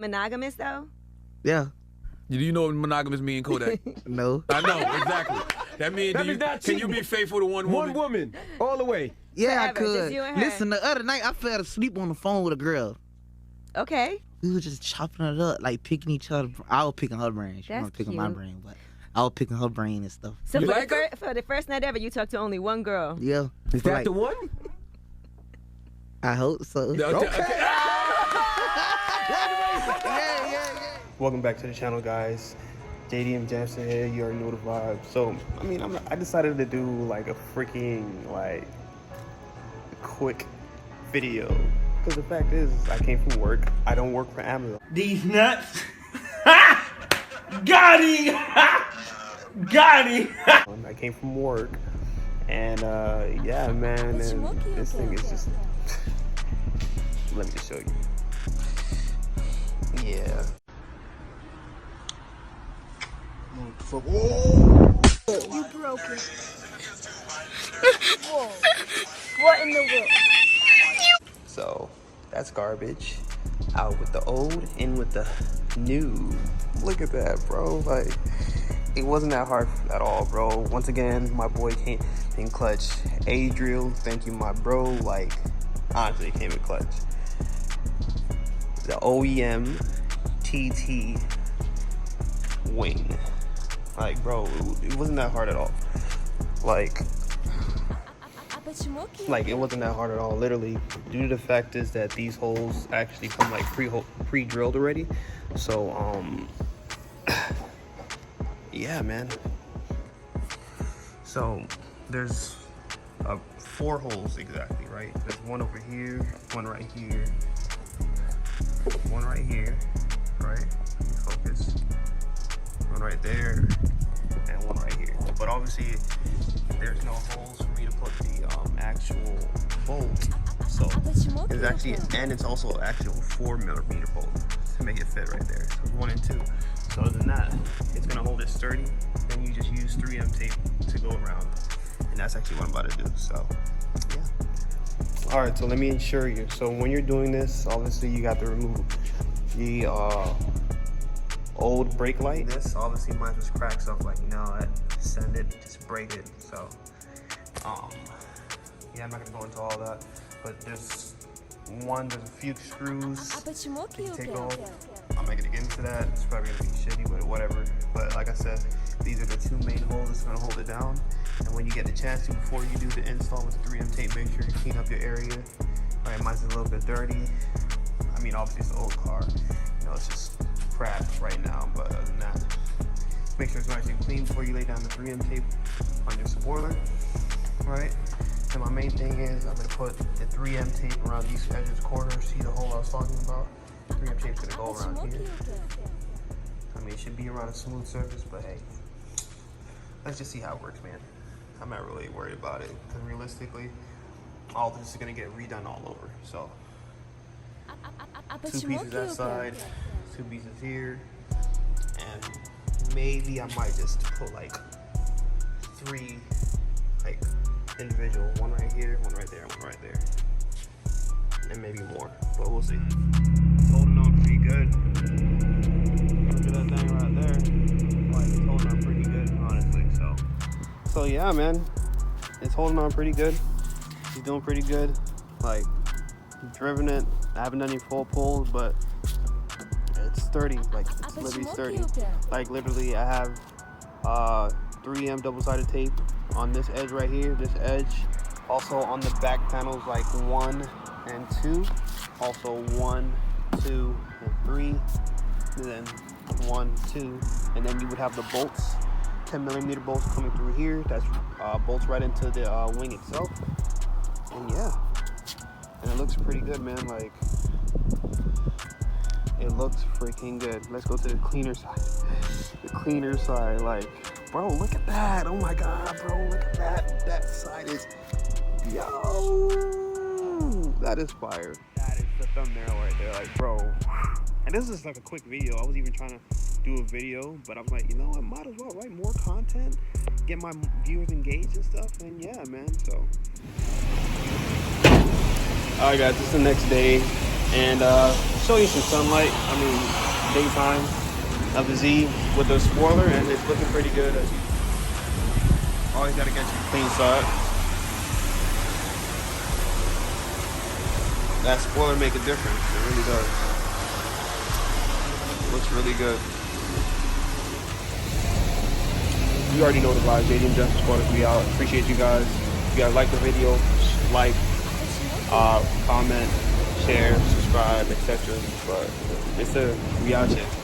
Monogamous though? Yeah. Do you know what monogamous mean, Kodak? No. I know, exactly. That means, can you be faithful to one woman? One woman, all the way. Yeah, Forever, I just could. you and her. Listen, the other night I fell asleep on the phone with a girl. Okay. We were just chopping it up, like picking each other. I was picking her brain. She wasn't picking my cute. brain, but I was picking her brain and stuff. So You for, like for the first night ever, you talked to only one girl. Yeah. Is that the one? I hope so. Okay. Welcome back to the channel, guys. JD and Jamzter here. You already know the vibe. So, I mean, I decided to do like a freaking like quick video because the fact is, I came from work. I don't work for Amazon. These nuts. Got him. Got him. I came from work, and yeah, man, and this thing is just. Let me just show you. Yeah. You broke it. Whoa. What in the world? So that's garbage. Out with the old, in with the new. Look at that, bro. Like, it wasn't that hard at all, bro. Once again, my boy came in clutch. Adriel, thank you, my bro. Like, honestly, it came in clutch. The OEM TT wing. Like, bro, it wasn't that hard at all. Like, it wasn't that hard at all. Literally, due to the fact is that these holes actually come like pre-drilled already. So, yeah, man. So there's 4 holes exactly, right? There's one over here, one right here, one right here, right? Focus. One right there, and one right here. But obviously, there's no holes for me to put the actual bolt. So it's actually, and it's also actual 4mm bolt to make it fit right there. So 1 and 2. So other than that, it's gonna hold it sturdy. Then you just use 3M tape to go around, and that's actually what I'm about to do. So yeah. All right. So let me ensure you. So when you're doing this, obviously you got to remove the old brake light. This obviously mine just cracks up, like, you know, send it, just break it. So yeah, I'm not gonna go into all that, but there's a few screws you can take off. I'm not gonna get into that. It's probably gonna be shitty, but whatever. But like I said, these are the 2 main holes that's gonna hold it down. And when you get the chance to, before you do the install with the 3M tape, make sure you clean up your area. All right, mine's a little bit dirty. I mean, obviously it's an old car, you know, it's just crap right now, but other than that, make sure it's nice and clean before you lay down the 3M tape on your spoiler, right? And my main thing is I'm gonna put the 3M tape around these edges, corners. See the hole I was talking about? 3M tape's gonna go around here. I mean, it should be around a smooth surface, but hey, let's just see how it works, man. I'm not really worried about it, because realistically, all this is gonna get redone all over. So 2 pieces that side, 2 pieces here, and maybe I might just put like 3 like individual, one right here, one right there, one right there, and maybe more, but we'll see. It's holding on pretty good. Look at that thing right there. Like, it's holding on pretty good, honestly. So yeah, man, it's holding on pretty good. He's doing pretty good. Like, driven it. I haven't done any full pulls, but it's sturdy. Like, it's literally sturdy. Like, literally, I have 3M double-sided tape on this edge right here, this edge. Also on the back panels, like 1 and 2. Also 1, 2, and 3. And then 1, 2. And then you would have the bolts, 10mm bolts coming through here. That's bolts right into the wing itself. And yeah. And it looks pretty good, man. Like, it looks freaking good. Let's go to the cleaner side. The cleaner side, like, bro, look at that. Oh my God, bro, look at that. That side is, yo, that is fire. That is the thumbnail right there, like, bro. And this is like a quick video. I was even trying to do a video, but I was like, you know, I might as well write more content, get my viewers engaged and stuff, and yeah, man, so. All right, guys, it's the next day. and show you some sunlight. I mean, daytime of the Z with the spoiler, and it's looking pretty good. Always gotta get your clean side. That spoiler make a difference. It really does. Looks really good. You already know the vibes. JD and Jamzter Sqauders, we out. Appreciate you guys. If you guys like the video, like, comment, share, subscribe, etc. But it's we out here.